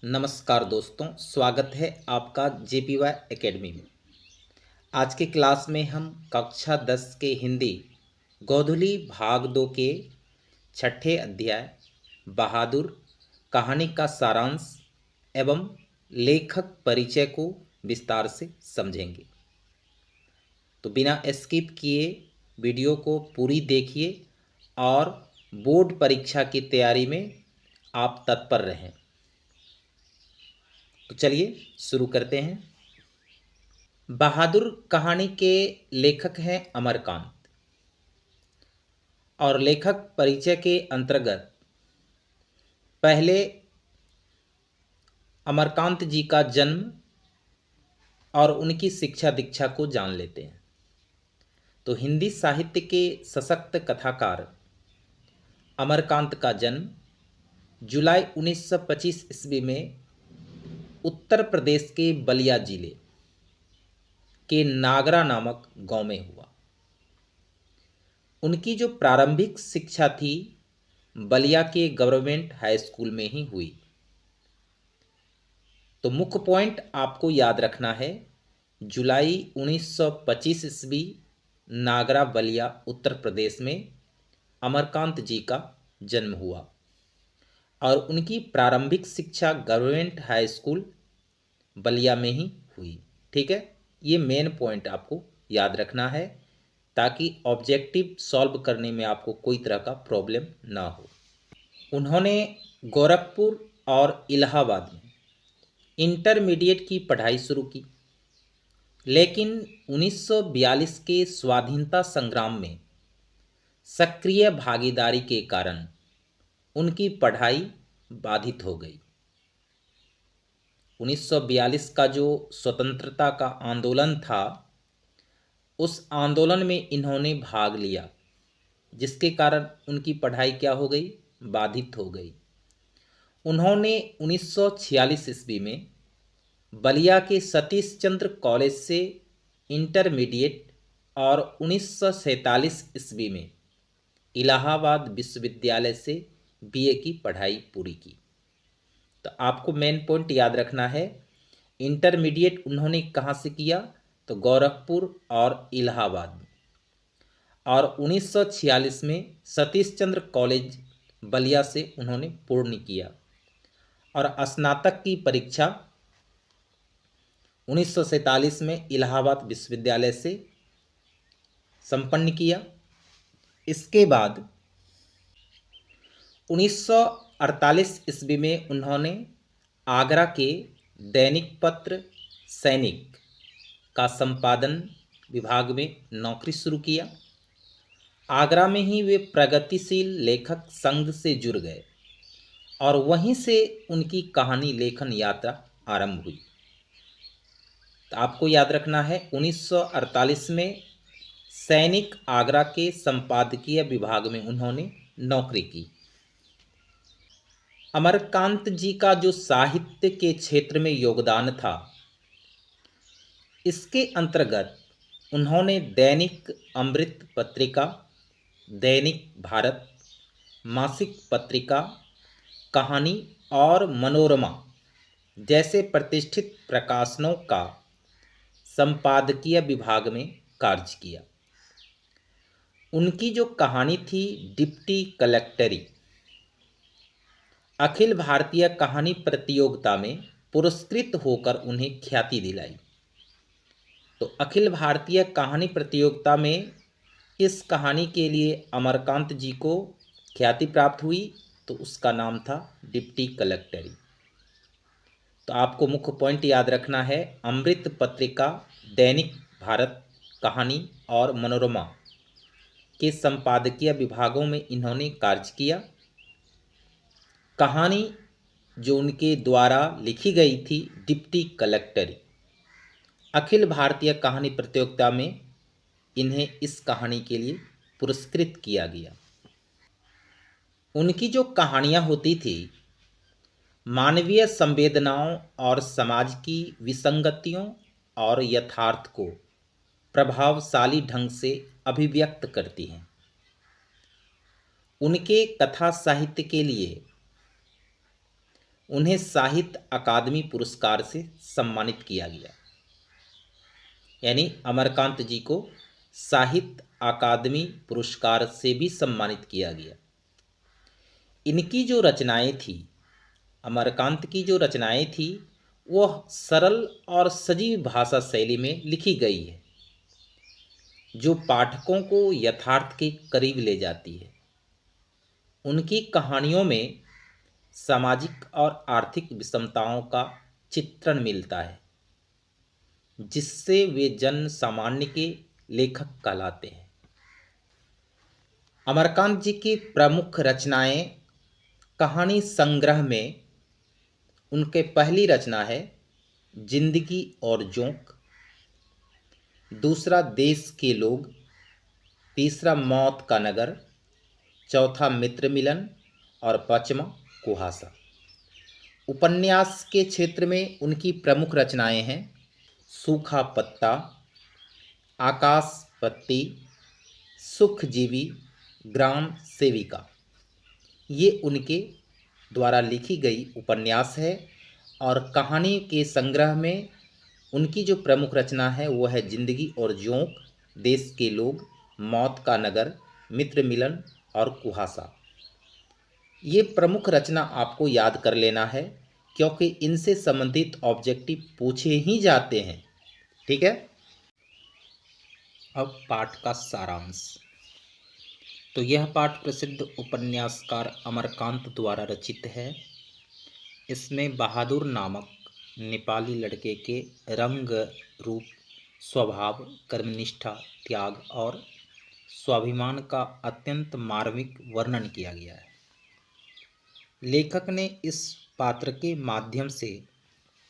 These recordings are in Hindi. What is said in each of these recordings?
नमस्कार दोस्तों, स्वागत है आपका JPY एकेडमी में। आज के क्लास में हम कक्षा 10 के हिंदी गोधुली भाग 2 के छठे अध्याय बहादुर कहानी का सारांश एवं लेखक परिचय को विस्तार से समझेंगे। तो बिना स्किप किए वीडियो को पूरी देखिए और बोर्ड परीक्षा की तैयारी में आप तत्पर रहें। तो चलिए शुरू करते हैं। बहादुर कहानी के लेखक हैं अमरकांत और लेखक परिचय के अंतर्गत पहले अमरकांत जी का जन्म और उनकी शिक्षा दीक्षा को जान लेते हैं। तो हिंदी साहित्य के सशक्त कथाकार अमरकांत का जन्म जुलाई 1925 ईस्वी में उत्तर प्रदेश के बलिया जिले के नागरा नामक गांव में हुआ। उनकी जो प्रारंभिक शिक्षा थी बलिया के गवर्नमेंट हाई स्कूल में ही हुई। तो मुख्य पॉइंट आपको याद रखना है, जुलाई 1925 ईस्वी नागरा बलिया उत्तर प्रदेश में अमरकांत जी का जन्म हुआ और उनकी प्रारंभिक शिक्षा गवर्नमेंट हाई स्कूल बलिया में ही हुई। ठीक है, ये मेन पॉइंट आपको याद रखना है ताकि ऑब्जेक्टिव सॉल्व करने में आपको कोई तरह का प्रॉब्लम ना हो। उन्होंने गोरखपुर और इलाहाबाद में इंटरमीडिएट की पढ़ाई शुरू की, लेकिन 1942 के स्वाधीनता संग्राम में सक्रिय भागीदारी के कारण उनकी पढ़ाई बाधित हो गई। 1942 का जो स्वतंत्रता का आंदोलन था, उस आंदोलन में इन्होंने भाग लिया, जिसके कारण उनकी पढ़ाई क्या हो गई, बाधित हो गई। उन्होंने 1946 ईस्वी में बलिया के सतीश चंद्र कॉलेज से इंटरमीडिएट और 1947 ईस्वी में इलाहाबाद विश्वविद्यालय से BA की पढ़ाई पूरी की। तो आपको मेन पॉइंट याद रखना है, इंटरमीडिएट उन्होंने कहाँ से किया, तो गोरखपुर और इलाहाबाद में, और 1946 में सतीश चंद्र कॉलेज बलिया से उन्होंने पूर्ण किया और स्नातक की परीक्षा 1947 में इलाहाबाद विश्वविद्यालय से संपन्न किया। इसके बाद 1948 ईस्वी में उन्होंने आगरा के दैनिक पत्र सैनिक का संपादन विभाग में नौकरी शुरू किया। आगरा में ही वे प्रगतिशील लेखक संघ से जुड़ गए और वहीं से उनकी कहानी लेखन यात्रा आरंभ हुई। तो आपको याद रखना है, 1948 में सैनिक आगरा के संपादकीय विभाग में उन्होंने नौकरी की। अमरकांत जी का जो साहित्य के क्षेत्र में योगदान था, इसके अंतर्गत उन्होंने दैनिक अमृत पत्रिका, दैनिक भारत, मासिक पत्रिका, कहानी और मनोरमा जैसे प्रतिष्ठित प्रकाशनों का संपादकीय विभाग में कार्य किया। उनकी जो कहानी थी डिप्टी कलेक्टरी, अखिल भारतीय कहानी प्रतियोगिता में पुरस्कृत होकर उन्हें ख्याति दिलाई। तो अखिल भारतीय कहानी प्रतियोगिता में इस कहानी के लिए अमरकांत जी को ख्याति प्राप्त हुई, तो उसका नाम था डिप्टी कलेक्टरी। तो आपको मुख्य पॉइंट याद रखना है, अमृत पत्रिका, दैनिक भारत, कहानी और मनोरमा के संपादकीय विभागों में इन्होंने कार्य किया। कहानी जो उनके द्वारा लिखी गई थी डिप्टी कलेक्टरी, अखिल भारतीय कहानी प्रतियोगिता में इन्हें इस कहानी के लिए पुरस्कृत किया गया। उनकी जो कहानियाँ होती थी मानवीय संवेदनाओं और समाज की विसंगतियों और यथार्थ को प्रभावशाली ढंग से अभिव्यक्त करती हैं। उनके कथा साहित्य के लिए उन्हें साहित्य अकादमी पुरस्कार से सम्मानित किया गया। यानी अमरकांत जी को साहित्य अकादमी पुरस्कार से भी सम्मानित किया गया। इनकी जो रचनाएं थी, अमरकांत की जो रचनाएं थी, वह सरल और सजीव भाषा शैली में लिखी गई है, जो पाठकों को यथार्थ के करीब ले जाती है। उनकी कहानियों में सामाजिक और आर्थिक विषमताओं का चित्रण मिलता है, जिससे वे जन सामान्य के लेखक कहलाते हैं। अमरकांत जी की प्रमुख रचनाएं कहानी संग्रह में उनके पहली रचना है जिंदगी और जोंक, दूसरा देश के लोग, तीसरा मौत का नगर, चौथा मित्र मिलन और पांचवा कुहासा। उपन्यास के क्षेत्र में उनकी प्रमुख रचनाएं हैं सूखा पत्ता, आकाश पत्ती, सुखजीवी, ग्राम सेविका। ये उनके द्वारा लिखी गई उपन्यास है। और कहानी के संग्रह में उनकी जो प्रमुख रचना है वो है जिंदगी और जोंक, देश के लोग, मौत का नगर, मित्र मिलन और कुहासा। ये प्रमुख रचना आपको याद कर लेना है, क्योंकि इनसे संबंधित ऑब्जेक्टिव पूछे ही जाते हैं। ठीक है। अब पाठ का सारांश। तो यह पाठ प्रसिद्ध उपन्यासकार अमरकांत द्वारा रचित है। इसमें बहादुर नामक नेपाली लड़के के रंग रूप, स्वभाव, कर्मनिष्ठा, त्याग और स्वाभिमान का अत्यंत मार्मिक वर्णन किया गया है। लेखक ने इस पात्र के माध्यम से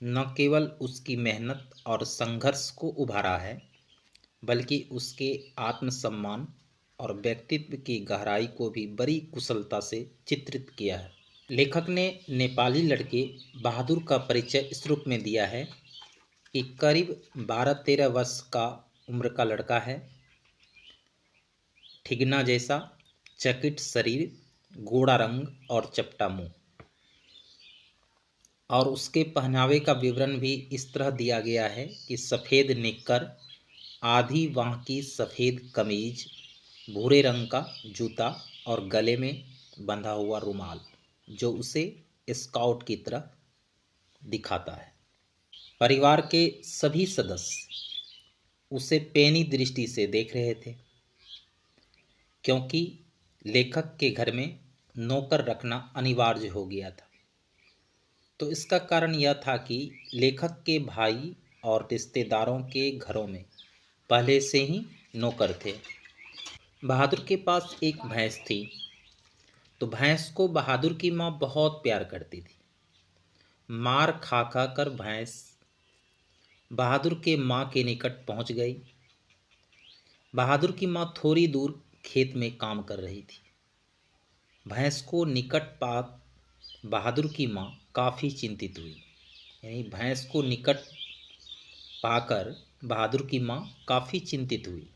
न केवल उसकी मेहनत और संघर्ष को उभारा है, बल्कि उसके आत्मसम्मान और व्यक्तित्व की गहराई को भी बड़ी कुशलता से चित्रित किया है। लेखक ने नेपाली लड़के बहादुर का परिचय इस रूप में दिया है कि करीब 12-13 वर्ष का उम्र का लड़का है, ठिगना जैसा चकित शरीर, गोरा रंग और चपटा मुंह। और उसके पहनावे का विवरण भी इस तरह दिया गया है कि सफ़ेद निक्कर, आधी बांह की सफ़ेद कमीज, भूरे रंग का जूता और गले में बंधा हुआ रुमाल, जो उसे स्काउट की तरह दिखाता है। परिवार के सभी सदस्य उसे पेनी दृष्टि से देख रहे थे, क्योंकि लेखक के घर में नौकर रखना अनिवार्य हो गया था। तो इसका कारण यह था कि लेखक के भाई और रिश्तेदारों के घरों में पहले से ही नौकर थे। बहादुर के पास एक भैंस थी। तो भैंस को बहादुर की माँ बहुत प्यार करती थी। मार खा खा कर भैंस बहादुर के माँ के निकट पहुंच गई। बहादुर की माँ थोड़ी दूर खेत में काम कर रही थी। भैंस को निकट पा बहादुर की माँ काफ़ी चिंतित हुई। यानी भैंस को निकट पाकर बहादुर की माँ काफ़ी चिंतित हुई।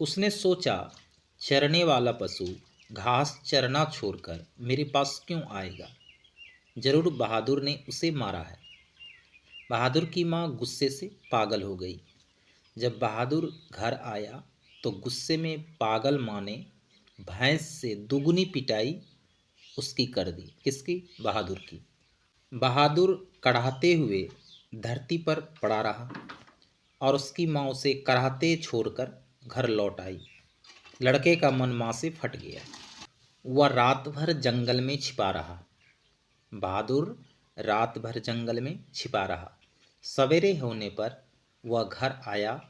उसने सोचा, चरने वाला पशु घास चरना छोड़कर मेरे पास क्यों आएगा? जरूर बहादुर ने उसे मारा है। बहादुर की माँ गुस्से से पागल हो गई। जब बहादुर घर आया तो गुस्से में पागल माँ ने भैंस से दुगनी पिटाई उसकी कर दी। किसकी? बहादुर की। बहादुर कड़ाहते हुए धरती पर पड़ा रहा और उसकी माँ उसे कराहते छोड़कर घर लौट आई। लड़के का मन माँ से फट गया। वह रात भर जंगल में छिपा रहा। बहादुर रात भर जंगल में छिपा रहा। सवेरे होने पर वह घर आया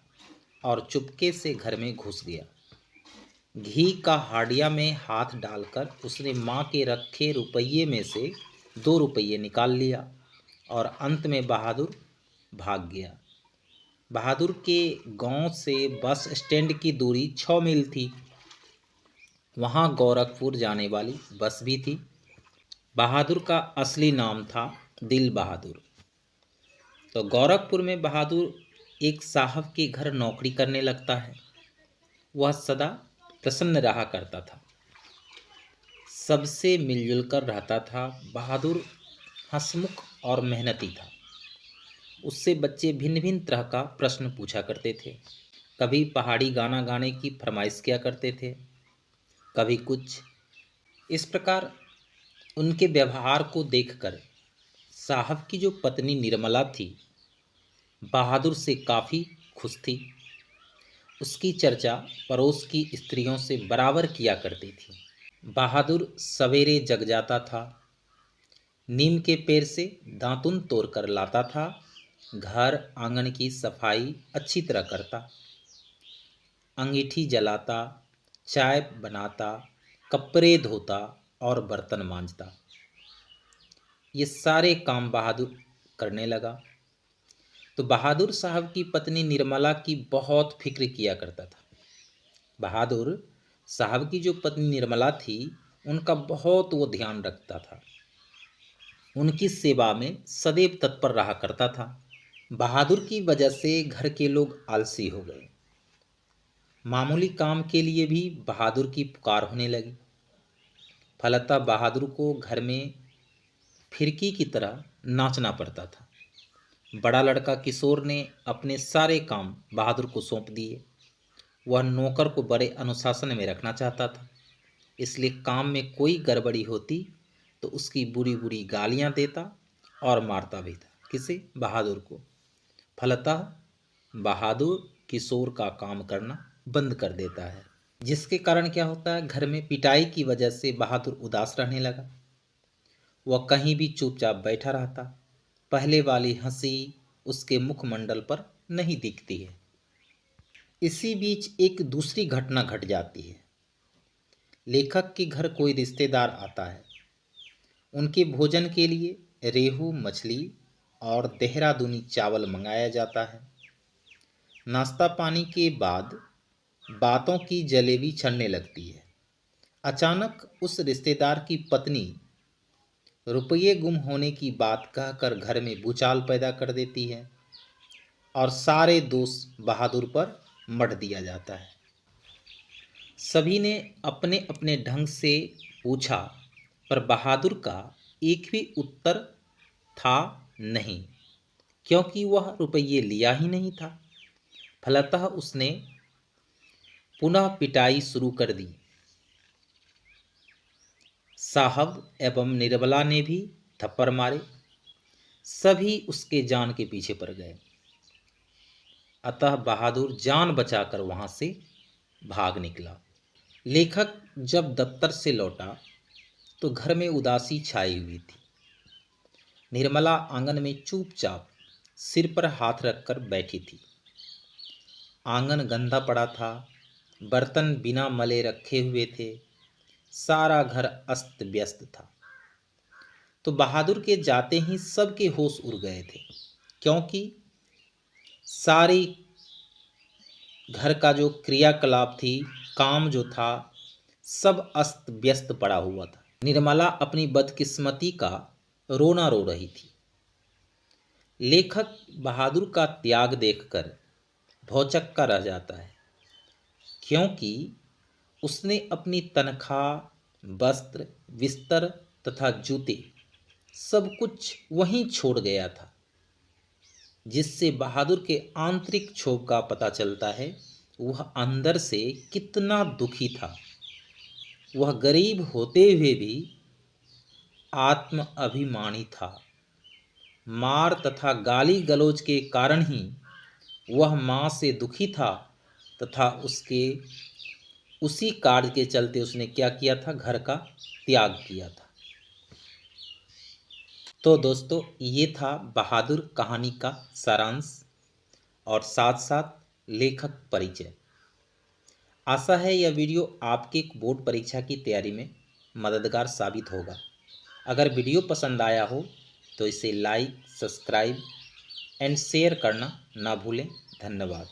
और चुपके से घर में घुस गया। घी का हाड़िया में हाथ डालकर उसने माँ के रखे रुपये में से 2 रुपये निकाल लिया और अंत में बहादुर भाग गया। बहादुर के गांव से बस स्टैंड की दूरी 6 मील थी। वहाँ गोरखपुर जाने वाली बस भी थी। बहादुर का असली नाम था दिल बहादुर। तो गोरखपुर में बहादुर एक साहब के घर नौकरी करने लगता है। वह सदा प्रसन्न रहा करता था, सबसे मिलजुल कर रहता था। बहादुर हंसमुख और मेहनती था। उससे बच्चे भिन्न भिन्न तरह का प्रश्न पूछा करते थे। कभी पहाड़ी गाना गाने की फरमाइश किया करते थे, कभी कुछ। इस प्रकार उनके व्यवहार को देखकर साहब की जो पत्नी निर्मला थी, बहादुर से काफ़ी खुश थी। उसकी चर्चा पड़ोस की स्त्रियों से बराबर किया करती थी। बहादुर सवेरे जग जाता था, नीम के पेड़ से दातुन तोड़कर लाता था, घर आंगन की सफाई अच्छी तरह करता, अंगीठी जलाता, चाय बनाता, कपड़े धोता और बर्तन मांजता। ये सारे काम बहादुर करने लगा तो बहादुर साहब की पत्नी निर्मला की बहुत फिक्र किया करता था। बहादुर साहब की जो पत्नी निर्मला थी, उनका बहुत वो ध्यान रखता था, उनकी सेवा में सदैव तत्पर रहा करता था। बहादुर की वजह से घर के लोग आलसी हो गए। मामूली काम के लिए भी बहादुर की पुकार होने लगी। फलतः बहादुर को घर में फिरकी की तरह नाचना पड़ता था। बड़ा लड़का किशोर ने अपने सारे काम बहादुर को सौंप दिए। वह नौकर को बड़े अनुशासन में रखना चाहता था, इसलिए काम में कोई गड़बड़ी होती तो उसकी बुरी बुरी गालियां देता और मारता भी था। किसे? बहादुर को। फलतः बहादुर किशोर का काम करना बंद कर देता है, जिसके कारण क्या होता है, घर में पिटाई की वजह से बहादुर उदास रहने लगा। वह कहीं भी चुपचाप बैठा रहता, पहले वाली हंसी उसके मुखमंडल पर नहीं दिखती है। इसी बीच एक दूसरी घटना घट जाती है। लेखक के घर कोई रिश्तेदार आता है। उनके भोजन के लिए रेहू मछली और देहरादूनी चावल मंगाया जाता है। नाश्ता पानी के बाद बातों की जलेबी छड़ने लगती है। अचानक उस रिश्तेदार की पत्नी रुपये गुम होने की बात कहकर घर में भूचाल पैदा कर देती है और सारे दोष बहादुर पर मढ़ दिया जाता है। सभी ने अपने अपने ढंग से पूछा, पर बहादुर का एक भी उत्तर था नहीं, क्योंकि वह रुपये लिया ही नहीं था। फलतः उसने पुनः पिटाई शुरू कर दी। साहब एवं निर्मला ने भी थप्पड़ मारे। सभी उसके जान के पीछे पड़ गए। अतः बहादुर जान बचाकर वहां से भाग निकला। लेखक जब दफ्तर से लौटा तो घर में उदासी छाई हुई थी। निर्मला आंगन में चुपचाप सिर पर हाथ रखकर बैठी थी। आंगन गंदा पड़ा था, बर्तन बिना मले रखे हुए थे, सारा घर अस्त व्यस्त था। तो बहादुर के जाते ही सबके होश उड़ गए थे, क्योंकि सारी घर का जो क्रियाकलाप थी, काम जो था, सब अस्त व्यस्त पड़ा हुआ था। निर्मला अपनी बदकिस्मती का रोना रो रही थी। लेखक बहादुर का त्याग देखकर भौचक्का रह जाता है, क्योंकि उसने अपनी तनख्वाह, वस्त्र, बिस्तर तथा जूते सब कुछ वहीं छोड़ गया था। जिससे बहादुर के आंतरिक क्षोभ का पता चलता है, वह अंदर से कितना दुखी था। वह गरीब होते हुए भी आत्म अभिमानी था। मार तथा गाली गलौज के कारण ही वह माँ से दुखी था, तथा उसके उसी कार्य के चलते उसने क्या किया था, घर का त्याग किया था। तो दोस्तों, ये था बहादुर कहानी का सारांश और साथ साथ लेखक परिचय। आशा है यह वीडियो आपके बोर्ड परीक्षा की तैयारी में मददगार साबित होगा। अगर वीडियो पसंद आया हो तो इसे लाइक, सब्सक्राइब एंड शेयर करना ना भूलें। धन्यवाद।